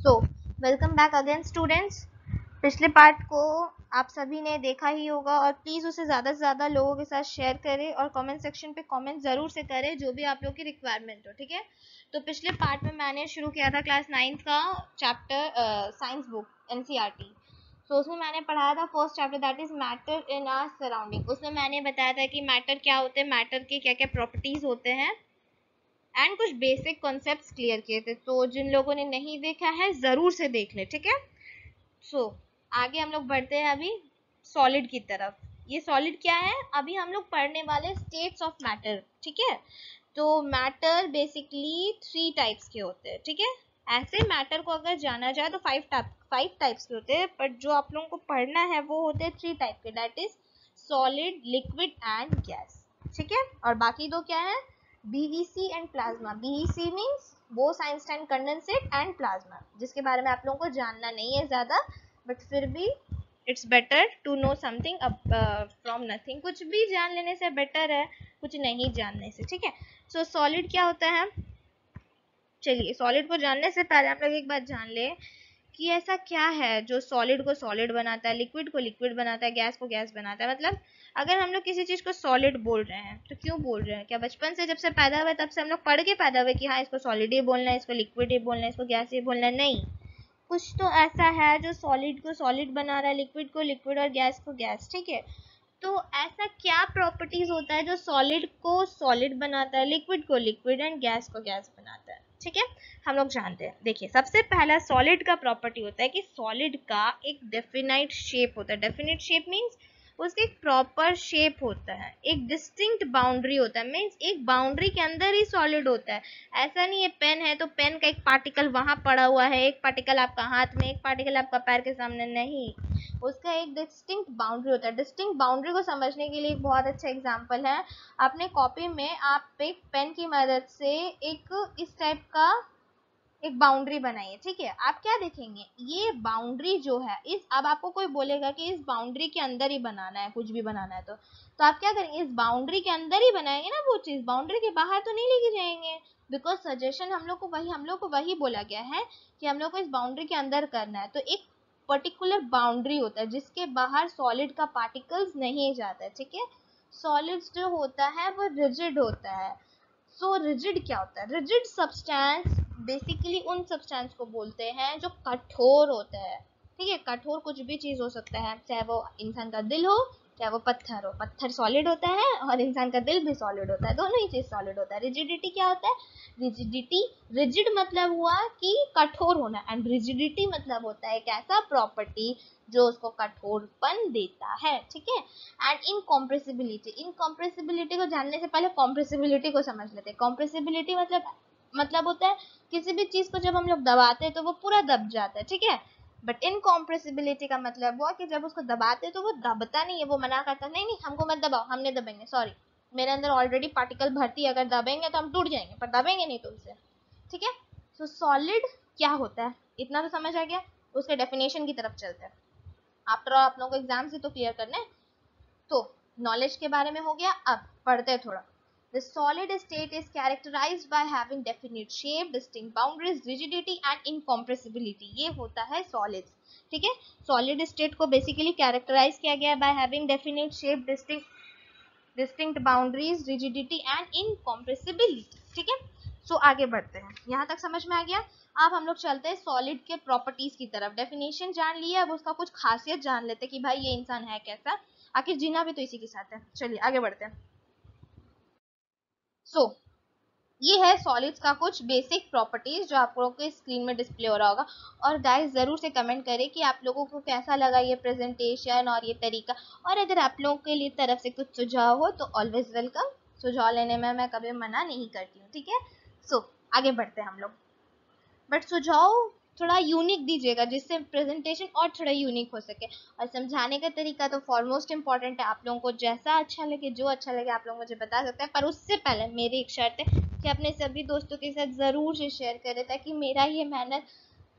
So welcome back again students. पिछले part को आप सभी ने देखा ही होगा और प्लीज़ उसे ज़्यादा से ज़्यादा लोगों के साथ शेयर करें और कमेंट सेक्शन पे कमेंट ज़रूर से करें जो भी आप लोग की रिक्वायरमेंट हो, ठीक है। तो पिछले पार्ट में मैंने शुरू किया था क्लास 9th का चैप्टर साइंस बुक एनसीईआरटी। तो उसमें मैंने पढ़ाया था first chapter that is matter in our surrounding. उसमें मैंने बताया था कि मैटर क्या होते हैं, मैटर के क्या क्या प्रॉपर्टीज होते हैं एंड कुछ बेसिक कॉन्सेप्ट्स क्लियर किए थे। तो जिन लोगों ने नहीं देखा है ज़रूर से देख ले, ठीक है। सो आगे हम लोग बढ़ते हैं अभी सॉलिड की तरफ। ये सॉलिड क्या है, अभी हम लोग पढ़ने वाले स्टेट्स ऑफ मैटर, ठीक है। तो मैटर बेसिकली 3 टाइप्स के होते हैं, ठीक है। ऐसे मैटर को अगर जाना जाए तो 5 टाइप्स के होते हैं, बट जो आप लोगों को पढ़ना है वो होते हैं 3 टाइप के, that is solid, liquid and gas, ठीक है। और बाकी दो क्या है, BVC and plasma. BVC means Bose Einstein condensate and plasma, जिसके बारे में आप लोगों को जानना नहीं है ज़्यादा, बट फिर भी it's better to know something from nothing. कुछ भी जान लेने से बेटर है कुछ नहीं जानने से, ठीक है। सो सॉलिड क्या होता है, चलिए सॉलिड को जानने से पहले हम लोग एक बात जान ले कि ऐसा क्या है जो सॉलिड को सॉलिड बनाता है, लिक्विड को लिक्विड बनाता है, गैस को गैस बनाता है। मतलब अगर हम लोग किसी चीज को सॉलिड बोल रहे हैं तो क्यों बोल रहे हैं, क्या बचपन से जब से पैदा हुए तब से हम लोग पढ़ के पैदा हुए कि हाँ इसको सॉलिड ही बोलना है, इसको लिक्विड ही बोलना है, इसको गैस ही बोलना है? नहीं, कुछ तो ऐसा है जो सॉलिड को सॉलिड बना रहा है, लिक्विड को लिक्विड और गैस को गैस, ठीक है। तो ऐसा क्या प्रॉपर्टीज होता है जो सॉलिड को सॉलिड बनाता है, लिक्विड को लिक्विड एंड गैस को गैस बनाता है, ठीक है। हम लोग जानते हैं। देखिए सबसे पहला सॉलिड का प्रॉपर्टी होता है कि सॉलिड का एक डेफिनाइट शेप होता है। डेफिनाइट शेप मीन्स उसका एक प्रॉपर शेप होता है, एक डिस्टिंक्ट बाउंड्री होता है, मीन्स एक बाउंड्री के अंदर ही सॉलिड होता है। ऐसा नहीं है पेन है तो पेन का एक पार्टिकल वहां पड़ा हुआ है, एक पार्टिकल आपका हाथ में, एक पार्टिकल आपका पैर के सामने, नहीं, उसका एक डिस्टिंक्ट बाउंड्री होता है। डिस्टिंक्ट बाउंड्री को समझने के लिए एक बहुत अच्छा एग्जांपल है, अपने कॉपी में आप एक पेन की मदद से एक इस टाइप का एक बाउंड्री बनाइए, ठीक है। आप क्या देखेंगे, ये बाउंड्री जो है, इस अब आपको कोई बोलेगा कि इस बाउंड्री के अंदर ही बनाना है, कुछ भी बनाना है तो आप क्या करेंगे, इस बाउंड्री के अंदर ही बनाएंगे ना वो चीज, बाउंड्री के बाहर तो नहीं लेके जाएंगे। बिकॉज सजेशन हम लोग को वही बोला गया है कि हम लोग को इस बाउंड्री के अंदर करना है। तो एक पर्टिकुलर बाउंड्री होता है जिसके बाहर सॉलिड का पार्टिकल्स नहीं जाता है, ठीक है। सॉलिड्स जो होता है वो रिजिड होता है। सो रिजिड क्या होता है, रिजिड सब्सटेंस बेसिकली उन सब्सटेंस को बोलते हैं जो कठोर होता है, ठीक है। कठोर कुछ भी चीज हो सकता है, चाहे वो इंसान का दिल हो, चाहे वो पत्थर हो। पत्थर सॉलिड होता है और इंसान का दिल भी सॉलिड होता है, दोनों ही चीज सॉलिड होता है। रिजिडिटी क्या होता है, रिजिडिटी, रिजिड मतलब हुआ कि कठोर होना, एंड रिजिडिटी मतलब होता है एक ऐसा प्रॉपर्टी जो उसको कठोरपन देता है, ठीक है। एंड इनकॉम्प्रेसिबिलिटी, इनकॉम्प्रेसिबिलिटी को जानने से पहले कॉम्प्रेसिबिलिटी को समझ लेते हैं। कॉम्प्रेसिबिलिटी मतलब होता है किसी भी चीज को जब हम लोग दबाते हैं तो वो पूरा दब जाता है, ठीक है। बट इनकॉम्प्रेसिबिलिटी का मतलब हुआ कि जब उसको दबाते हैं तो वो दबता नहीं है, वो मना करता है, नहीं नहीं हमको मत दबाओ, हम नहीं दबेंगे, सॉरी मेरे अंदर ऑलरेडी पार्टिकल भर्ती है, अगर दबेंगे तो हम टूट जाएंगे पर दबेंगे नहीं तुमसे, ठीक है। सो सॉलिड क्या होता है इतना तो समझ आ गया, उसके डेफिनेशन की तरफ चलते हैं। आफ्टर ऑल आप लोगों को एग्जाम से तो क्लियर करना है, तो नॉलेज के बारे में हो गया। अब पढ़ते हैं थोड़ा। The solid state is characterized by having definite shape, distinct boundaries, rigidity and incompressibility. ये होता है solids, ठीक है। solid state को basically characterize किया गया by having definite shape, distinct boundaries, rigidity and incompressibility, ठीक है। सो आगे बढ़ते हैं, यहाँ तक समझ में आ गया। अब हम लोग चलते हैं सॉलिड के प्रॉपर्टीज की तरफ। डेफिनेशन जान लिया, अब उसका कुछ खासियत जान लेते कि भाई ये इंसान है कैसा, आखिर जीना भी तो इसी के साथ है। चलिए आगे बढ़ते हैं। सो ये है सॉलिड्स का कुछ बेसिक प्रॉपर्टीज जो आप लोगों के स्क्रीन में डिस्प्ले हो रहा होगा। और गाइस जरूर से कमेंट करें कि आप लोगों को कैसा लगा ये प्रेजेंटेशन और ये तरीका, और अगर आप लोगों के लिए तरफ से कुछ सुझाव हो तो ऑलवेज वेलकम। सुझाव लेने में मैं कभी मना नहीं करती हूँ, ठीक है। सो आगे बढ़ते हैं हम लोग, बट सुझाव थोड़ा यूनिक दीजिएगा जिससे प्रेजेंटेशन और थोड़ा यूनिक हो सके। और समझाने का तरीका तो फॉरमोस्ट इंपॉर्टेंट है, आप लोगों को जैसा अच्छा लगे, जो अच्छा लगे आप लोग मुझे बता सकते हैं, पर उससे पहले मेरी एक शर्त है कि अपने सभी दोस्तों के साथ ज़रूर से शेयर करें ताकि मेरा ये मेहनत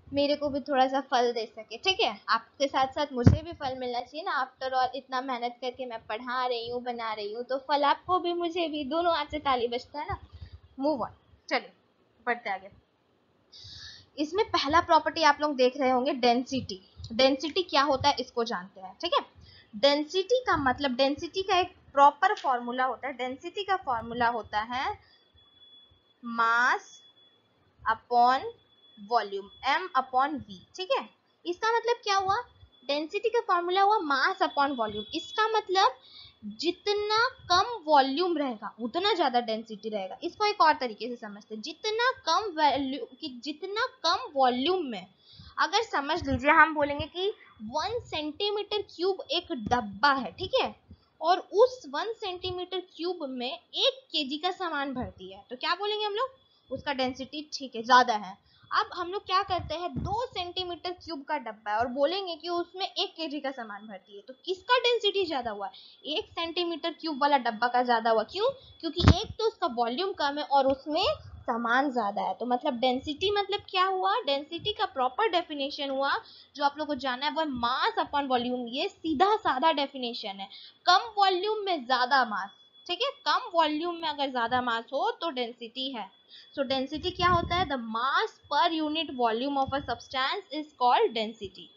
मेरे को भी थोड़ा सा फल दे सके, ठीक है। आपके साथ साथ मुझे भी फल मिलना चाहिए ना, आफ्टर ऑल इतना मेहनत करके मैं पढ़ा रही हूँ, बना रही हूँ, तो फल आपको भी मुझे भी, दोनों हाथ से ताली बजता है ना। मूव ऑन, चलिए बढ़ते आगे। इसमें पहला प्रॉपर्टी आप लोग देख रहे होंगे डेंसिटी। डेंसिटी क्या होता है इसको जानते हैं, ठीक है। डेंसिटी का मतलब, डेंसिटी का एक प्रॉपर फॉर्मूला होता है। डेंसिटी का फॉर्मूला होता है mass upon volume, m upon v, ठीक है। इसका मतलब क्या हुआ, डेंसिटी का फॉर्मूला हुआ मास अपॉन वॉल्यूम। इसका मतलब जितना कम वॉल्यूम रहेगा उतना ज्यादा डेंसिटी रहेगा। इसको एक और तरीके से समझते हैं, जितना कम वॉल्यूम, जितना कम वॉल्यूम में, अगर समझ लीजिए हम बोलेंगे कि 1 सेंटीमीटर क्यूब एक डब्बा है, ठीक है, और उस 1 सेंटीमीटर क्यूब में 1 केजी का सामान भरती है, तो क्या बोलेंगे हम लोग, उसका डेंसिटी ठीक है ज्यादा है। अब हम लोग क्या करते हैं, 2 सेंटीमीटर क्यूब का डब्बा है और बोलेंगे कि उसमें 1 केजी का सामान भरती है, तो किसका डेंसिटी ज्यादा हुआ, 1 सेंटीमीटर क्यूब वाला डब्बा का ज्यादा हुआ। क्यों, क्योंकि एक तो उसका वॉल्यूम कम है और उसमें सामान ज्यादा है। तो मतलब डेंसिटी मतलब क्या हुआ, डेंसिटी का प्रॉपर डेफिनेशन हुआ जो आप लोग को जानना है वो मास अपॉन वॉल्यूम। ये सीधा साधा डेफिनेशन है, कम वॉल्यूम में ज्यादा मास, ठीक है। कम वॉल्यूम में अगर ज्यादा मास हो तो डेंसिटी है। सो डेंसिटी क्या होता है, the mass per unit volume of a substance is called density,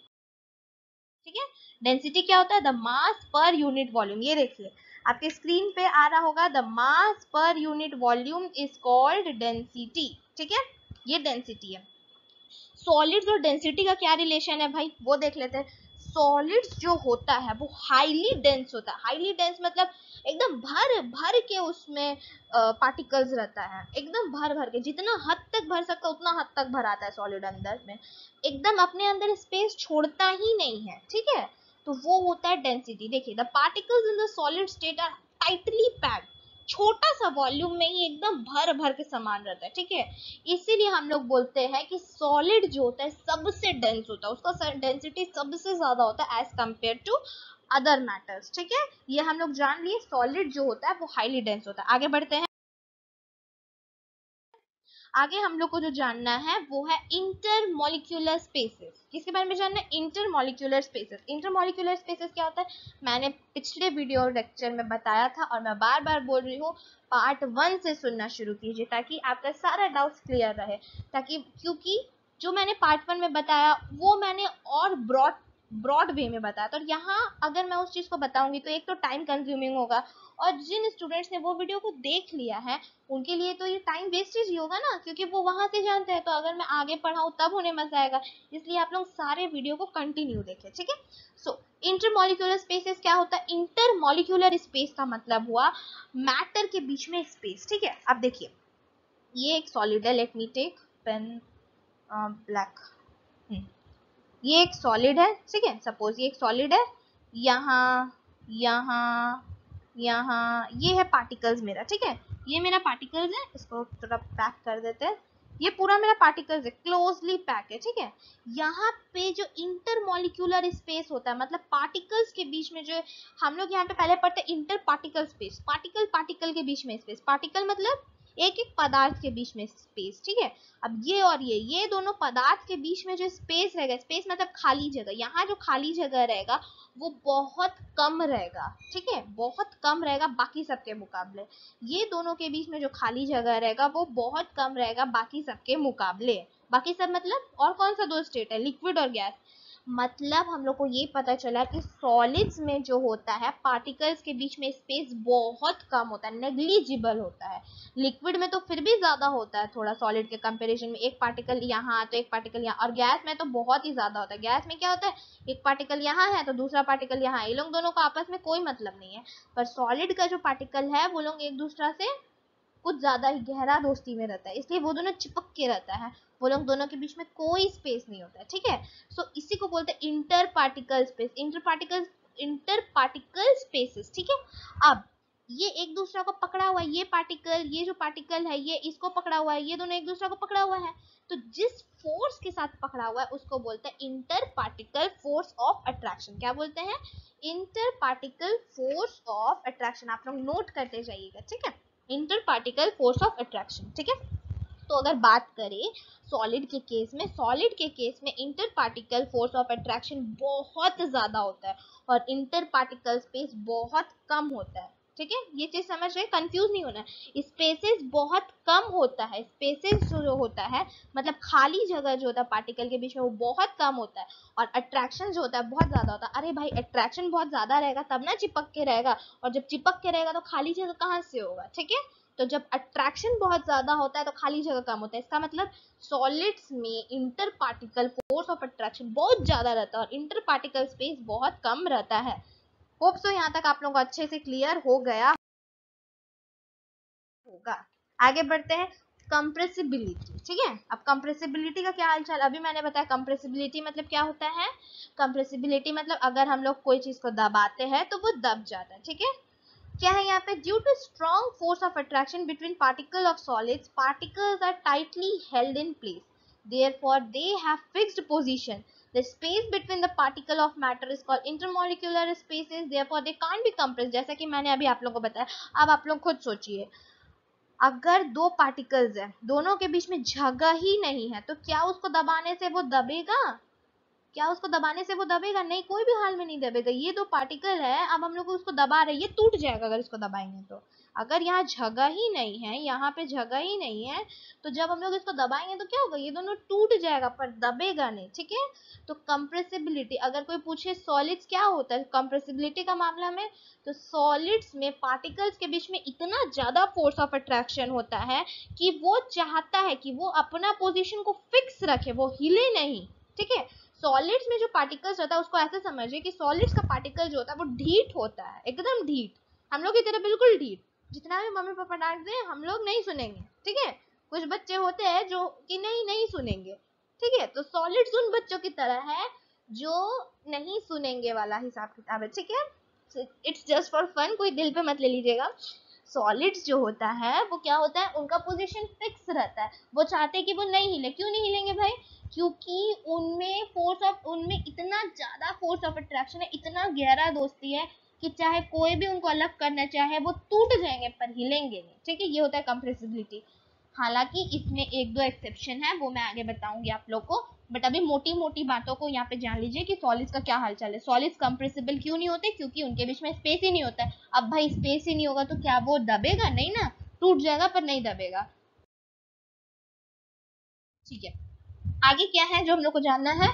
ठीक है। डेंसिटी क्या होता है, the mass per unit volume. ये देखिए आपके स्क्रीन पे आ रहा होगा, the mass per unit volume is called density, ठीक है। ये डेंसिटी है। सॉलिड्स और डेंसिटी का क्या रिलेशन है भाई, वो देख लेते हैं। सॉलिड्स जो होता है वो हाईली डेंस होता है। हाईली डेंस मतलब एकदम भर भर के उसमें पार्टिकल्स रहता है, एकदम भर भर के, जितना हद तक भर सकता है उतना हद तक भर आता है सॉलिड अंदर में, एकदम अपने अंदर स्पेस छोड़ता ही नहीं है, ठीक है। तो वो होता है डेंसिटी। देखिए the particles in the solid state are tightly packed, छोटा सा वॉल्यूम में ही एकदम भर भर के सामान रहता है, ठीक है। इसीलिए हम लोग बोलते हैं कि सॉलिड जो होता है सबसे डेंस होता है, उसका डेंसिटी सबसे ज्यादा होता है as compare to other matters, ठीक है। ये हम लोग जान लिए, सॉलिड जो होता है वो हाईली डेंस होता है। आगे बढ़ते हैं। आगे हम लोग को जो जानना है वो है इंटरमॉलिक्यूलर स्पेसेस। किसके बारे में जानना है, इंटरमॉलिक्यूलर स्पेसेस। इंटरमॉलिक्यूलर स्पेसेस क्या होता है, मैंने पिछले वीडियो लेक्चर में बताया था और मैं बार बार बोल रही हूँ, पार्ट 1 से सुनना शुरू कीजिए ताकि आपका सारा डाउट्स क्लियर रहे। ताकि क्योंकि जो मैंने पार्ट 1 में बताया वो मैंने और ब्रॉड वे में बताया, तो यहाँ अगर मैं उस चीज को बताऊंगी तो एक तो टाइम कंज्यूमिंग होगा, और जिन स्टूडेंट्स ने वो वीडियो को देख लिया है उनके लिए तो ये टाइम वेस्टेज ही होगा ना, क्योंकि वो वहां से जानते हैं। तो अगर मैं आगे पढ़ाऊँ तब उन्हें मजा आएगा, इसलिए आप लोग सारे वीडियो को कंटिन्यू देखें, ठीक है। सो इंटरमॉलिक्यूलर स्पेसेस क्या होता है, इंटरमॉलिक्यूलर स्पेस का मतलब हुआ मैटर के बीच में स्पेस, ठीक है। अब देखिए ये एक सॉलिड है, let me take pen black, ये एक सॉलिड है, ठीक है। सपोज ये एक सॉलिड है, यहाँ यहाँ यहाँ ये है पार्टिकल्स मेरा, ठीक है। ये मेरा पार्टिकल्स है, इसको थोड़ा पैक कर देते हैं। ये पूरा मेरा पार्टिकल्स है, क्लोजली पैक है, ठीक है। यहाँ पे जो इंटरमॉलिक्यूलर स्पेस होता है मतलब पार्टिकल्स के बीच में जो, हम लोग यहाँ पे पहले पढ़ते हैं inter particle space, particle particle के बीच में स्पेस, पार्टिकल मतलब एक एक पदार्थ के बीच में स्पेस, ठीक है। अब ये और ये दोनों पदार्थ के बीच में जो स्पेस रहेगा, स्पेस मतलब खाली जगह, यहाँ जो खाली जगह रहेगा वो बहुत कम रहेगा, ठीक है, बहुत कम रहेगा बाकी सबके मुकाबले। ये दोनों के बीच में जो खाली जगह रहेगा वो बहुत कम रहेगा बाकी सबके मुकाबले। बाकी सब मतलब और कौन सा दो स्टेट है, लिक्विड और गैस। मतलब हम लोग को ये पता चला कि सॉलिड्स में जो होता है पार्टिकल्स के बीच में स्पेस बहुत कम होता है, नेग्लिजिबल होता है। लिक्विड में तो फिर भी ज्यादा होता है थोड़ा सॉलिड के कंपैरिजन में, एक पार्टिकल यहाँ तो एक पार्टिकल यहाँ, और गैस में तो बहुत ही ज्यादा होता है। गैस में क्या होता है, एक पार्टिकल यहाँ है तो दूसरा पार्टिकल यहाँ है, ये लोग दोनों का आपस में कोई मतलब नहीं है। पर सॉलिड का जो पार्टिकल है वो लोग एक दूसरा से कुछ ज्यादा ही गहरा दोस्ती में रहता है, इसलिए वो दोनों चिपक के रहता है, वो लोग दोनों के बीच में कोई स्पेस नहीं होता है, ठीक है। सो इसी को बोलते हैं inter particle space, inter particle spaces, ठीक है। अब ये एक दूसरा को पकड़ा हुआ है, ये पार्टिकल, ये जो पार्टिकल है ये इसको पकड़ा हुआ है, ये दोनों एक दूसरा को पकड़ा हुआ है, तो जिस फोर्स के साथ पकड़ा हुआ है उसको बोलते हैं inter particle force of attraction. क्या बोलते हैं, inter particle force of attraction. आप लोग नोट करते जाइएगा, ठीक है, inter particle force of attraction, ठीक है। तो अगर बात करें सॉलिड के केस में, सॉलिड के केस में inter particle force of attraction बहुत ज्यादा होता है और इंटर पार्टिकल स्पेस बहुत कम होता है, ठीक है, ये चीज समझ रहे, कंफ्यूज नहीं होना। स्पेसेस बहुत कम होता है, स्पेसेस जो होता है मतलब खाली जगह जो होता है पार्टिकल के बीच में वो बहुत कम होता है, और अट्रैक्शन जो होता है बहुत ज्यादा होता है। अरे भाई अट्रैक्शन बहुत ज्यादा रहेगा तब ना चिपक के रहेगा, और जब चिपक के रहेगा तो खाली जगह कहाँ से होगा, ठीक है। तो जब अट्रैक्शन बहुत ज्यादा होता है तो खाली जगह कम होता है, इसका मतलब सॉलिड्स में inter particle force of attraction बहुत ज्यादा रहता है और इंटर पार्टिकल स्पेस बहुत कम रहता है। होप सो यहाँ तक आप लोगों को अच्छे से क्लियर हो गया होगा। आगे बढ़ते हैं कंप्रेसिबिलिटी, ठीक है। अब कंप्रेसिबिलिटी का क्या हालचाल, अभी मैंने बताया कंप्रेसिबिलिटी मतलब क्या होता है। कंप्रेसिबिलिटी मतलब अगर हम लोग कोई चीज को दबाते हैं तो वो दब जाता है, ठीक है। क्या है यहाँ पे, due to strong force of attraction between particle of solids, particles are tightly held in place, therefore they have fixed position. The space between the particle of matter is called intermolecular spaces, therefore they can't be compressed. जैसा कि मैंने अभी आप लोगों को बताया, अब आप लोग खुद सोचिए, अगर दो पार्टिकल्स है दोनों के बीच में जगह ही नहीं है तो क्या उसको दबाने से वो दबेगा, क्या उसको दबाने से वो दबेगा, नहीं, कोई भी हाल में नहीं दबेगा। ये दो पार्टिकल है, अब हम लोग उसको दबा रहे हैं, ये टूट जाएगा अगर इसको दबाएंगे तो। अगर यहाँ जगह ही नहीं है, यहाँ पे जगह ही नहीं है, तो जब हम लोग इसको दबाएंगे तो क्या होगा, ये दोनों टूट जाएगा पर दबेगा नहीं, ठीक है। तो कंप्रेसिबिलिटी, अगर कोई पूछे सॉलिड्स क्या होता है कंप्रेसिबिलिटी का मामला में, तो सॉलिड्स में पार्टिकल्स के बीच में इतना ज्यादा फोर्स ऑफ अट्रैक्शन होता है कि वो चाहता है कि वो अपना पोजिशन को फिक्स रखे, वो हिले नहीं, ठीक है। सॉलिड्स में जो पार्टिकल्स रहता है उसको ऐसे समझिए कि सॉलिड्स का पार्टिकल जो होता है वो ढीठ होता है, एकदम ढीठ, हम लोग की तरह बिल्कुल ढीठ, जितना भी मम्मी पापा डांट दे हम लोग नहीं सुनेंगे, ठीक है। कुछ बच्चे होते हैं जो कि नहीं नहीं सुनेंगे, ठीक है। तो सॉलिड्स उन बच्चों की तरह है जो नहीं सुनेंगे वाला हिसाब किताब है, ठीक है। इट्स जस्ट फॉर फन, कोई दिल पे मत ले लीजिएगा। सॉलिड्स जो होता है वो क्या होता है, उनका पोजीशन फिक्स रहता है, वो चाहते हैं कि वो नहीं हिले। क्यों नहीं हिलेंगे भाई, क्योंकि उनमें इतना ज्यादा फोर्स ऑफ अट्रैक्शन है, इतना गहरा दोस्ती है कि चाहे कोई भी उनको अलग करना चाहे वो टूट जाएंगे पर हिलेंगे नहीं, ठीक है। ये होता है कंप्रेसिबिलिटी। हालांकि इसमें एक दो एक्सेप्शन है, वो मैं आगे बताऊंगी आप लोग को, बट अभी मोटी मोटी बातों को यहाँ पे जान लीजिए कि सॉलिड्स का क्या हालचाल है। सॉलिड्स कंप्रेसिबल क्यों नहीं होते, क्योंकि उनके बीच में स्पेस ही नहीं होता है। अब भाई स्पेस ही नहीं होगा तो क्या वो दबेगा, नहीं ना, टूट जाएगा पर नहीं दबेगा, ठीक है। आगे क्या है जो हम लोग को जानना है,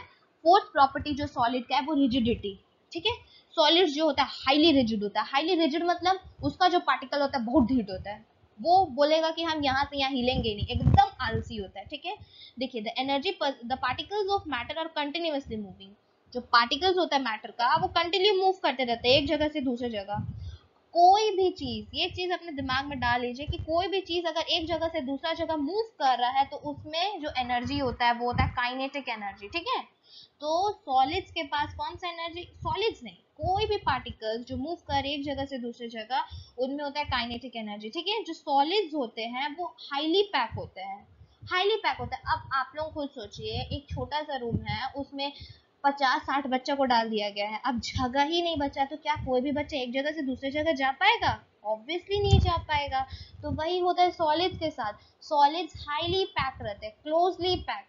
फोर्थ प्रॉपर्टी जो सॉलिड का है वो रिजिडिटी, ठीक है। सॉलिड जो होता है हाईली रिजिड होता है, हाईली रिजिड मतलब उसका जो पार्टिकल होता है बहुत ढीठ होता है, वो बोलेगा कि हम यहाँ से यहाँ हिलेंगे नहीं, एकदम आलसी होता है, ठीक है। देखिए the particles of matter are continuously moving, जो पार्टिकल्स होता है मैटर का वो कंटिन्यू मूव करते रहते हैं एक जगह से दूसरी जगह। कोई भी चीज, ये चीज अपने दिमाग में डाल लीजिए कि कोई भी चीज अगर एक जगह से दूसरा जगह मूव कर रहा है तो उसमें जो एनर्जी होता है वो होता है काइनेटिक एनर्जी, ठीक है। तो सॉलिड्स के पास कौन सा एनर्जी, सॉलिड्स नहीं, कोई भी पार्टिकल्स जो मूव कर एक जगह से दूसरी जगह उनमें होता है काइनेटिक एनर्जी, ठीक है। जो सॉलिड्स होते हैं वो हाईली पैक होते हैं, हाईली पैक होता है। अब आप लोग खुद सोचिए, एक छोटा सा रूम है उसमें 50-60 बच्चों को डाल दिया गया है, अब जगह ही नहीं बचा तो क्या कोई भी बच्चा एक जगह से दूसरी जगह जा पाएगा, ऑब्वियसली नहीं जा पाएगा। तो वही होता है सॉलिड्स के साथ, सॉलिड्स हाईली पैक रहते हैं, क्लोजली पैक,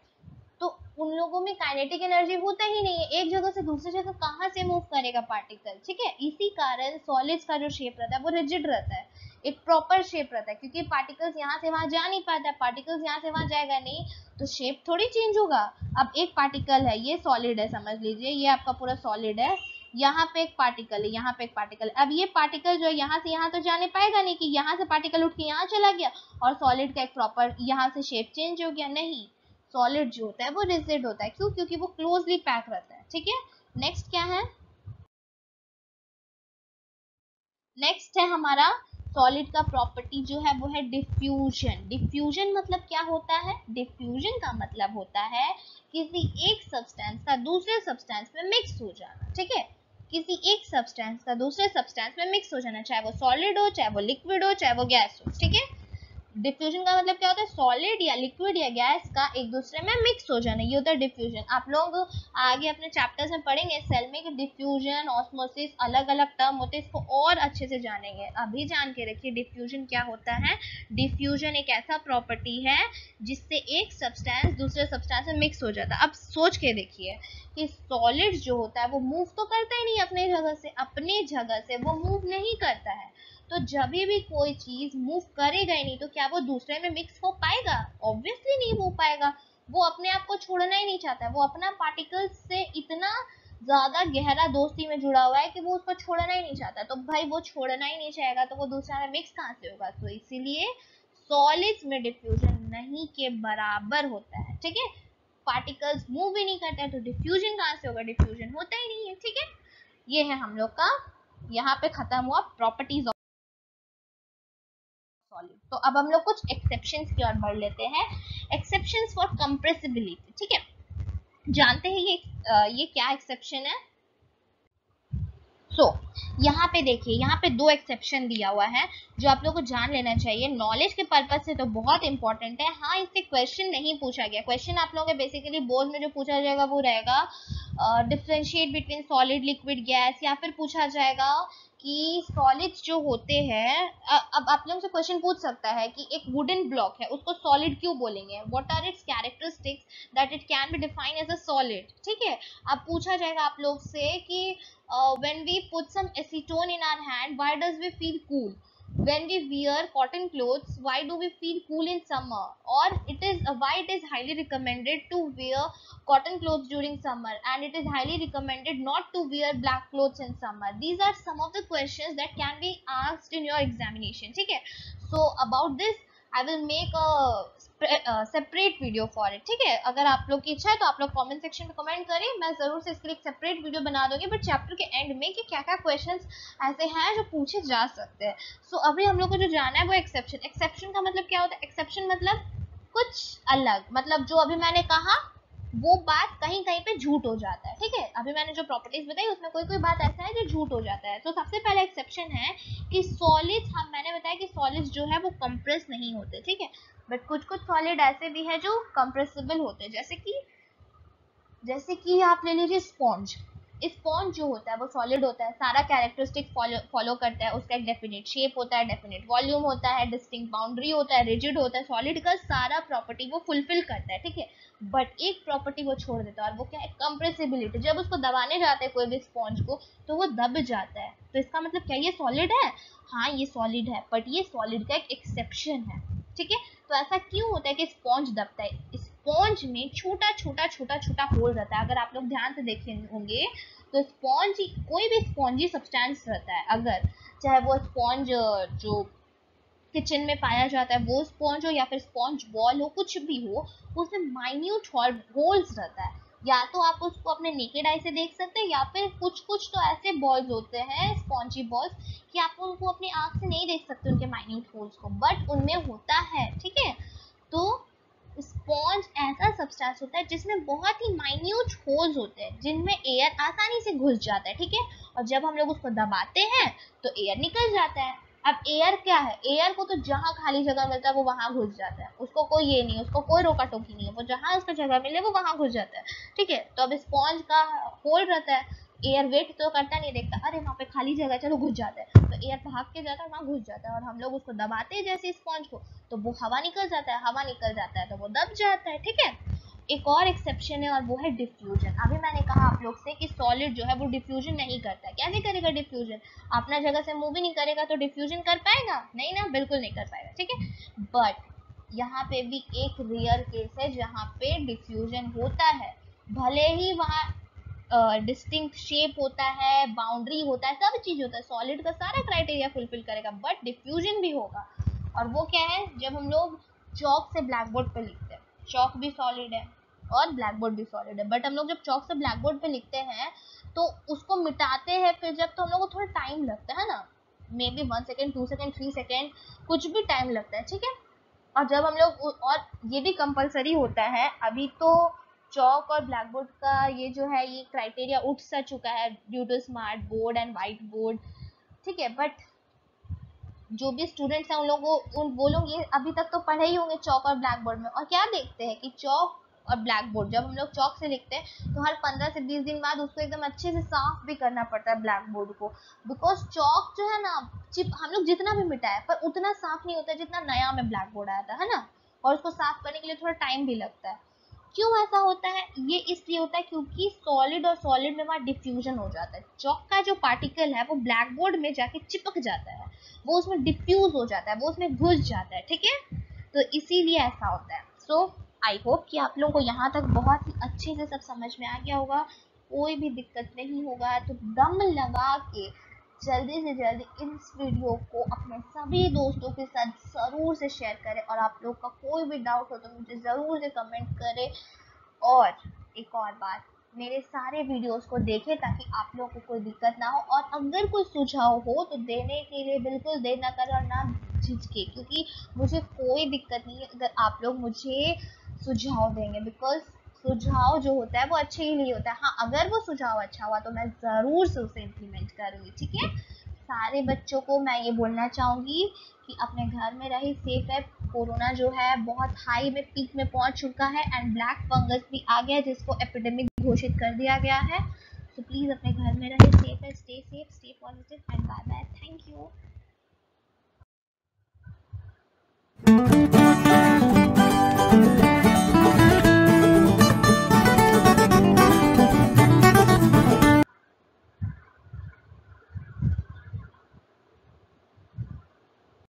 तो उन लोगों में काइनेटिक एनर्जी होता ही नहीं है, एक जगह से दूसरी जगह कहाँ से मूव करेगा पार्टिकल, ठीक है। इसी कारण सॉलिड्स का जो शेप रहता है वो रिजिड रहता है, एक प्रॉपर शेप रहता है, क्योंकि पार्टिकल्स यहाँ से वहां जा नहीं पाता है, पार्टिकल्स यहाँ से वहां जाएगा नहीं तो शेप थोड़ी चेंज होगा। अब एक पार्टिकल है, ये सॉलिड है समझ लीजिए, ये आपका पूरा सॉलिड है, यहाँ पे एक पार्टिकल है, यहाँ पे एक पार्टिकल है। अब ये पार्टिकल जो है यहाँ से यहाँ तो जाने पाएगा नहीं कि यहाँ से पार्टिकल उठ के यहाँ चला गया और सॉलिड का एक प्रॉपर यहाँ से शेप चेंज हो गया, नहीं। सॉलिड जो होता है वो रिजिड होता है, क्यों, क्योंकि वो क्लोजली पैक रहता है, ठीक है। नेक्स्ट क्या है, नेक्स्ट है हमारा सॉलिड का प्रॉपर्टी जो है वो है डिफ्यूजन। डिफ्यूजन मतलब क्या होता है, डिफ्यूजन का मतलब होता है किसी एक सब्सटेंस का दूसरे सब्सटेंस में मिक्स हो जाना, ठीक है। किसी एक सब्सटेंस का दूसरे सब्सटेंस में मिक्स हो जाना, चाहे वो सॉलिड हो, चाहे वो लिक्विड हो, चाहे वो गैस हो, ठीक है। डिफ्यूजन का मतलब क्या होता है, सॉलिड या लिक्विड या गैस का एक दूसरे में मिक्स हो जाना, ये होता है डिफ्यूजन। आप लोग आगे अपने चैप्टर्स में पढ़ेंगे सेल में कि डिफ्यूजन ऑस्मोसिस अलग अलग टर्म होते हैं, इसको और अच्छे से जानेंगे। अभी जान के रखिए डिफ्यूजन क्या होता है। डिफ्यूजन एक ऐसा प्रॉपर्टी है जिससे एक सब्सटेंस दूसरे सब्सटेंस में मिक्स हो जाता है। अब सोच के देखिए कि सॉलिड जो होता है वो मूव तो करता ही नहीं अपने जगह से, अपने जगह से वो मूव नहीं करता है, तो जब भी कोई चीज मूव करेगा ही नहीं तो क्या वो दूसरे में मिक्स हो पाएगा? ऑब्वियसली नहीं हो पाएगा। वो अपने आप को छोड़ना ही नहीं चाहता है, वो अपना पार्टिकल्स से इतना ज्यादा गहरा दोस्ती में जुड़ा हुआ है कि वो उसको छोड़ना ही नहीं चाहता। तो भाई वो छोड़ना ही नहीं चाहेगा तो वो दूसरा में मिक्स कहाँ से होगा? तो इसीलिए सॉलिड्स में डिफ्यूजन नहीं के बराबर होता है, ठीक है। पार्टिकल्स मूव ही नहीं करते हैं तो डिफ्यूजन कहाँ से होगा? डिफ्यूजन होता ही नहीं है, ठीक है। ये है हम लोग का यहाँ पे खत्म हुआ प्रॉपर्टीज ऑफ सॉलिड। तो अब हम लोग कुछ एक्सेप्शंस की ओर बढ़ लेते हैं। एक्सेप्शंस फॉर कंप्रेसिबिलिटी, ठीक है। जानते हैं ये क्या एक्सेप्शन है? यहाँ पे देखिए, यहाँ पे दो एक्सेप्शन दिया हुआ है जो आप लोगों को जान लेना चाहिए। नॉलेज के पर्पज से तो बहुत इंपॉर्टेंट है। हाँ, इससे क्वेश्चन नहीं पूछा गया। क्वेश्चन आप लोगों के बेसिकली बोर्ड में जो पूछा जाएगा वो रहेगा differentiate between solid, liquid, gas, या फिर पूछा जाएगा कि सॉलिड्स जो होते हैं, अब आप लोगों से क्वेश्चन पूछ सकता है कि एक वुडन ब्लॉक है उसको सॉलिड क्यों बोलेंगे? What are its characteristics that it can be defined as a solid, ठीक है। अब पूछा जाएगा आप लोग से कि when we put some acetone in our hand, why does we feel cool? When we wear cotton clothes, why do we feel cool in summer? Or it is why it is highly recommended to wear cotton clothes during summer, and it is highly recommended not to wear black clothes in summer. These are some of the questions that can be asked in your examination, ठीक है। So about this I will make a separate video for it, ठीक है। अगर आप लोग की इच्छा है तो आप लोग कमेंट सेक्शन में कमेंट करें, मैं जरूर से इसके लिए एक सेपरेट वीडियो बना दूंगी, बट चैप्टर के एंड में कि क्या क्या क्वेश्चंस ऐसे हैं जो पूछे जा सकते हैं। सो अभी हम लोग को जो जाना है वो एक्सेप्शन। एक्सेप्शन का मतलब क्या होता है? एक्सेप्शन मतलब कुछ अलग, मतलब जो अभी मैंने कहा वो बात कहीं कहीं पे झूठ हो जाता है, ठीक है। अभी मैंने जो प्रॉपर्टीज बताई उसमें कोई कोई बात ऐसा है जो झूठ हो जाता है। तो सबसे पहला एक्सेप्शन है कि सॉलिड्स, मैंने बताया कि सॉलिड्स जो है वो कंप्रेस नहीं होते, ठीक है। बट कुछ कुछ सॉलिड ऐसे भी है जो कंप्रेसिबल होते हैं, जैसे कि आप ले लीजिए स्पॉन्ज। स्पॉन्ज जो होता है वो सॉलिड होता है, सारा कैरेक्टरिस्टिक फॉलो करता है, उसका एक डेफिनेट शेप होता है, डेफिनेट वॉल्यूम होता है, डिस्टिंक्ट बाउंड्री होता है, रिजिड होता है। सॉलिड का सारा प्रॉपर्टी वो फुलफिल करता है, ठीक है। बट एक प्रॉपर्टी वो छोड़ देता है और वो क्या है? कंप्रेसिबिलिटी। जब उसको दबाने जाते हैं कोई भी स्पॉन्ज को तो वो दब जाता है। तो इसका मतलब क्या ये सॉलिड है? हाँ, ये सॉलिड है, बट ये सॉलिड का एक एक्सेप्शन है, ठीक है। तो ऐसा क्यों होता है कि स्पॉन्ज दबता है? स्पॉन्ज में छोटा छोटा छोटा छोटा होल रहता है। अगर आप लोग ध्यान से देखे होंगे तो स्पॉन्ज, कोई भी स्पॉन्जी सब्सटेंस रहता है, अगर चाहे वो स्पॉन्ज जो किचन में पाया जाता है वो स्पॉन्ज हो या फिर स्पॉन्ज बॉल हो, कुछ भी हो, उसमें माइन्यूट होल्स रहता है। या तो आप उसको अपने नेकेड आई से देख सकते हैं, या फिर कुछ कुछ तो ऐसे बॉल्स होते हैं, स्पॉन्जी बॉल्स, कि आप उनको अपनी आंख से नहीं देख सकते उनके माइन्यूट होल्स को, बट उनमें होता है, ठीक है। तो स्पॉन्ज ऐसा सब्सटेंस होता है जिसमें बहुत ही माइन्यूट होल्स होते हैं जिनमें एयर आसानी से घुस जाता है, ठीक है। और जब हम लोग उसको दबाते हैं तो एयर निकल जाता है। अब एयर क्या है? एयर को तो जहां खाली जगह मिलता है वो वहां घुस जाता है, उसको कोई ये नहीं, उसको कोई रोका टोकी नहीं है, वो जहां उसको जगह मिले वो वहां घुस जाता है, ठीक है। तो अब स्पॉन्ज का होल रहता है, एयर वेट तो करता नहीं, देखता अरे वहां पे खाली जगह, चलो घुस जाता है, तो एयर भाग के जाता है, वहां घुस जाता है, और हम लोग उसको दबाते हैं जैसे स्पॉन्ज को तो वो हवा निकल जाता है, हवा निकल जाता है तो वो दब जाता है, ठीक है। एक और एक्सेप्शन है और वो है डिफ्यूजन। अभी मैंने कहा आप लोग से कि सॉलिड जो है वो डिफ्यूजन नहीं करता है। कैसे करेगा डिफ्यूजन? अपना जगह से मूव ही नहीं करेगा तो डिफ्यूजन कर पाएगा? नहीं ना, बिल्कुल नहीं कर पाएगा, ठीक है। बट यहाँ पे भी एक रेयर केस है जहाँ पे डिफ्यूजन होता है, भले ही वहाँ डिस्टिंक्ट शेप होता है, बाउंड्री होता है, सब चीज होता है, सॉलिड का सारा क्राइटेरिया फुलफिल करेगा, बट डिफ्यूजन भी होगा। और वो क्या है? जब हम लोग चौक से ब्लैक बोर्ड पे लिखते हैं, चौक भी सॉलिड है और ब्लैक बोर्ड भी सॉलिड है, बट हम लोग जब चौक से ब्लैक बोर्ड पे लिखते हैं तो उसको मिटाते हैं फिर जब, तो हम लोग को थोड़ा टाइम लगता है ना, may be 1 second, 2 second, 3 second, कुछ भी टाइम लगता है, ठीक है। और जब हम लोग, और ये भी कंपलसरी होता है, अभी तो चौक और ब्लैक बोर्ड का ये जो है ये क्राइटेरिया उठ सा चुका है due to smart board and white board, ठीक है। बट जो भी स्टूडेंट्स हैं उन लोगों वो लोग ये अभी तक तो पढ़े ही होंगे चौक और ब्लैक बोर्ड में, और क्या देखते हैं कि चौक और ब्लैक बोर्ड जब हम लोग चौक से लिखते हैं तो हर 15 से 20 दिन बाद उसको एकदम अच्छे से साफ भी करना पड़ता है ब्लैक बोर्ड को, बिकॉज चौक जो है ना, चिप हम लोग जितना भी मिटाए पर उतना साफ नहीं होता है जितना नया में ब्लैक बोर्ड आया था, है ना। और उसको साफ करने के लिए थोड़ा टाइम भी लगता है। क्यों ऐसा होता है? ये इसलिए होता है क्योंकि सॉलिड और सॉलिड में वहाँ डिफ्यूजन हो जाता है। चौक का जो पार्टिकल है वो ब्लैक बोर्ड में जाके चिपक जाता है, वो उसमें डिफ्यूज हो जाता है, वो उसमें घुस जाता है, ठीक है। तो इसीलिए ऐसा होता है। सो आई होप कि आप लोगों को यहाँ तक बहुत ही अच्छे से सब समझ में आ गया होगा, कोई भी दिक्कत नहीं होगा। तो दम लगा के जल्दी से जल्दी इस वीडियो को अपने सभी दोस्तों के साथ ज़रूर से शेयर करें, और आप लोग का कोई भी डाउट हो तो मुझे ज़रूर से कमेंट करें। और एक और बात, मेरे सारे वीडियोस को देखें ताकि आप लोगों को कोई दिक्कत ना हो, और अगर कोई सुझाव हो तो देने के लिए बिल्कुल देर ना करें और ना झिझके, क्योंकि मुझे कोई दिक्कत नहीं है अगर आप लोग मुझे सुझाव देंगे, बिकॉज सुझाव जो होता है वो अच्छे ही लिए होता है। हाँ, अगर वो सुझाव अच्छा हुआ तो मैं ज़रूर से उसे इम्प्लीमेंट करूँगी, ठीक है। सारे बच्चों को मैं ये बोलना चाहूँगी कि अपने घर में रही, सेफ है। कोरोना जो है बहुत हाई में, पीक में पहुंच चुका है, एंड ब्लैक फंगस भी आ गया जिसको एपिडेमिक घोषित कर दिया गया है। तो प्लीज़ अपने घर में रहे, सेफ है, stay safe, stay positive, and bye bye, thank you.